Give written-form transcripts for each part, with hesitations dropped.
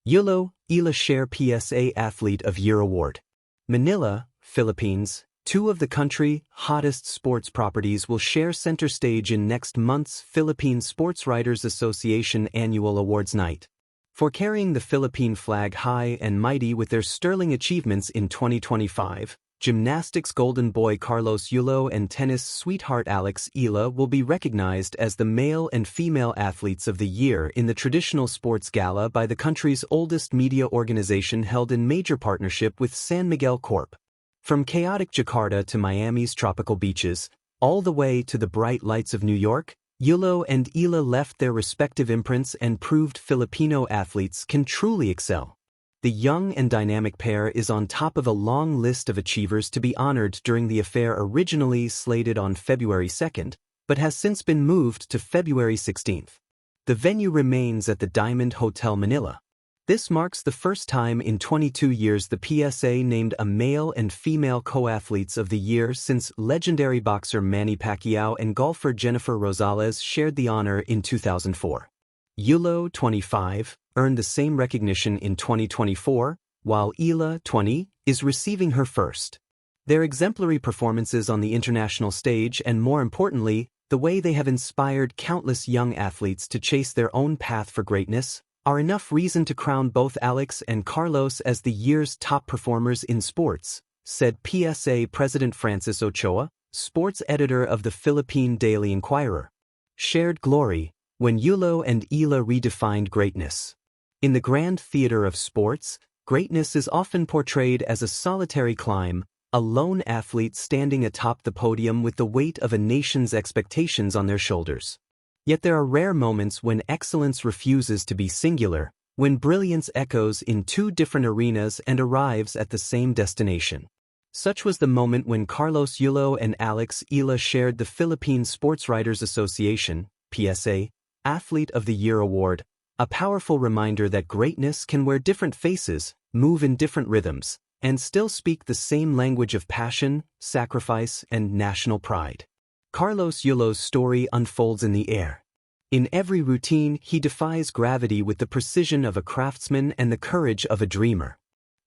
Yulo, Eala share PSA Athlete of Year Award. Manila, Philippines. Two of the country's hottest sports properties will share center stage in next month's Philippine Sports Writers Association Annual Awards Night. For carrying the Philippine flag high and mighty with their sterling achievements in 2025, gymnastics golden boy Carlos Yulo and tennis sweetheart Eala will be recognized as the male and female athletes of the year in the traditional sports gala by the country's oldest media organization held in major partnership with San Miguel Corp. From chaotic Jakarta to Miami's tropical beaches, all the way to the bright lights of New York, Yulo and Eala left their respective imprints and proved Filipino athletes can truly excel. The young and dynamic pair is on top of a long list of achievers to be honored during the affair originally slated on February 2nd, but has since been moved to February 16th. The venue remains at the Diamond Hotel Manila. This marks the first time in 22 years the PSA named a male and female co-athletes of the year since legendary boxer Manny Pacquiao and golfer Jennifer Rosales shared the honor in 2004. Yulo, 25, earned the same recognition in 2024, while Eala, 20, is receiving her first. Their exemplary performances on the international stage and, more importantly, the way they have inspired countless young athletes to chase their own path for greatness, are enough reason to crown both Alex and Carlos as the year's top performers in sports, said PSA President Francis Ochoa, sports editor of the Philippine Daily Inquirer. Shared glory, when Yulo and Eala redefined greatness. In the grand theater of sports, greatness is often portrayed as a solitary climb, a lone athlete standing atop the podium with the weight of a nation's expectations on their shoulders. Yet there are rare moments when excellence refuses to be singular, when brilliance echoes in two different arenas and arrives at the same destination. Such was the moment when Carlos Yulo and Alex Eala shared the Philippine Sports Writers Association, PSA, Athlete of the Year Award, a powerful reminder that greatness can wear different faces, move in different rhythms, and still speak the same language of passion, sacrifice, and national pride. Carlos Yulo's story unfolds in the air. In every routine, he defies gravity with the precision of a craftsman and the courage of a dreamer.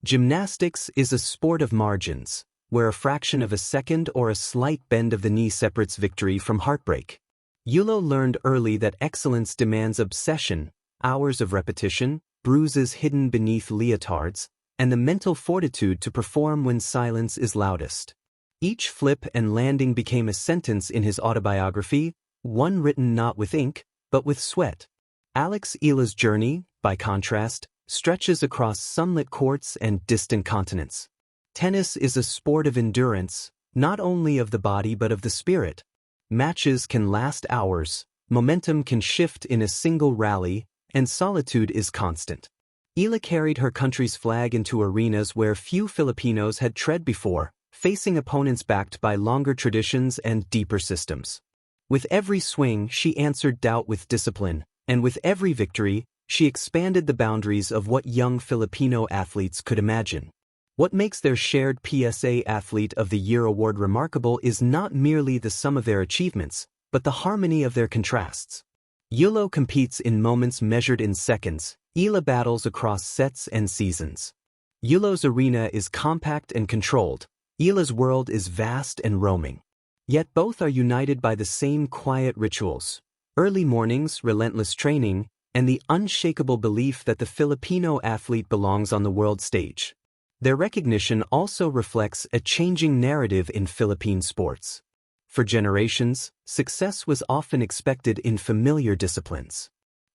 Gymnastics is a sport of margins, where a fraction of a second or a slight bend of the knee separates victory from heartbreak. Yulo learned early that excellence demands obsession, hours of repetition, bruises hidden beneath leotards, and the mental fortitude to perform when silence is loudest. Each flip and landing became a sentence in his autobiography, one written not with ink, but with sweat. Alex Eala's journey, by contrast, stretches across sunlit courts and distant continents. Tennis is a sport of endurance, not only of the body but of the spirit. Matches can last hours, momentum can shift in a single rally, and solitude is constant. Eala carried her country's flag into arenas where few Filipinos had tread before, facing opponents backed by longer traditions and deeper systems. With every swing, she answered doubt with discipline, and with every victory, she expanded the boundaries of what young Filipino athletes could imagine. What makes their shared PSA Athlete of the Year award remarkable is not merely the sum of their achievements, but the harmony of their contrasts. Yulo competes in moments measured in seconds, Eala battles across sets and seasons. Yulo's arena is compact and controlled, Eala's world is vast and roaming. Yet both are united by the same quiet rituals: early mornings, relentless training, and the unshakable belief that the Filipino athlete belongs on the world stage. Their recognition also reflects a changing narrative in Philippine sports. For generations, success was often expected in familiar disciplines.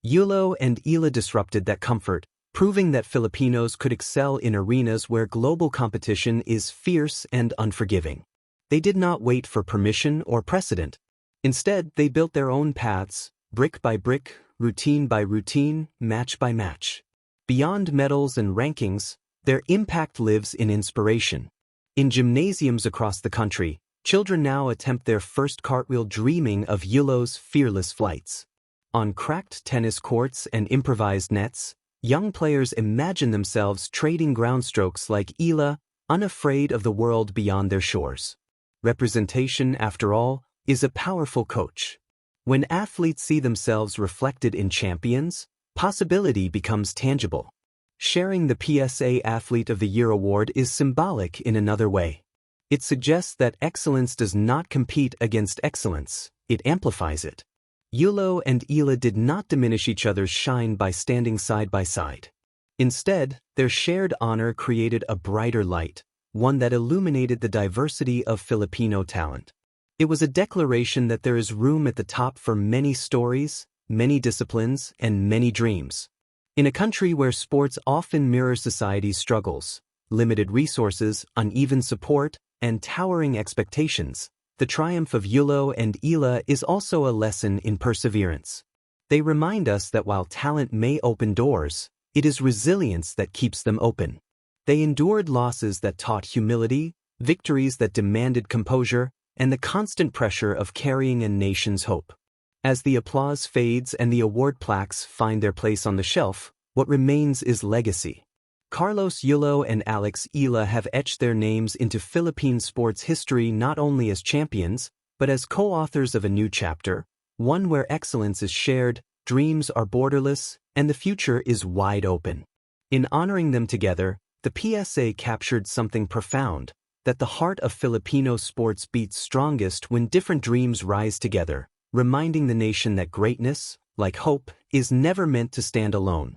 Yulo and Eala disrupted that comfort, proving that Filipinos could excel in arenas where global competition is fierce and unforgiving. They did not wait for permission or precedent. Instead, they built their own paths, brick by brick, routine by routine, match by match. Beyond medals and rankings, their impact lives in inspiration. In gymnasiums across the country, children now attempt their first cartwheel dreaming of Yulo's fearless flights. On cracked tennis courts and improvised nets, young players imagine themselves trading groundstrokes like Eala, unafraid of the world beyond their shores. Representation, after all, is a powerful coach. When athletes see themselves reflected in champions, possibility becomes tangible. Sharing the PSA Athlete of the Year award is symbolic in another way. It suggests that excellence does not compete against excellence, it amplifies it. Yulo and Eala did not diminish each other's shine by standing side by side. Instead, their shared honor created a brighter light, one that illuminated the diversity of Filipino talent. It was a declaration that there is room at the top for many stories, many disciplines, and many dreams. In a country where sports often mirror society's struggles, limited resources, uneven support, and towering expectations, the triumph of Yulo and Eala is also a lesson in perseverance. They remind us that while talent may open doors, it is resilience that keeps them open. They endured losses that taught humility, victories that demanded composure, and the constant pressure of carrying a nation's hope. As the applause fades and the award plaques find their place on the shelf, what remains is legacy. Carlos Yulo and Alex Eala have etched their names into Philippine sports history not only as champions, but as co-authors of a new chapter, one where excellence is shared, dreams are borderless, and the future is wide open. In honoring them together, the PSA captured something profound, that the heart of Filipino sports beats strongest when different dreams rise together, reminding the nation that greatness, like hope, is never meant to stand alone.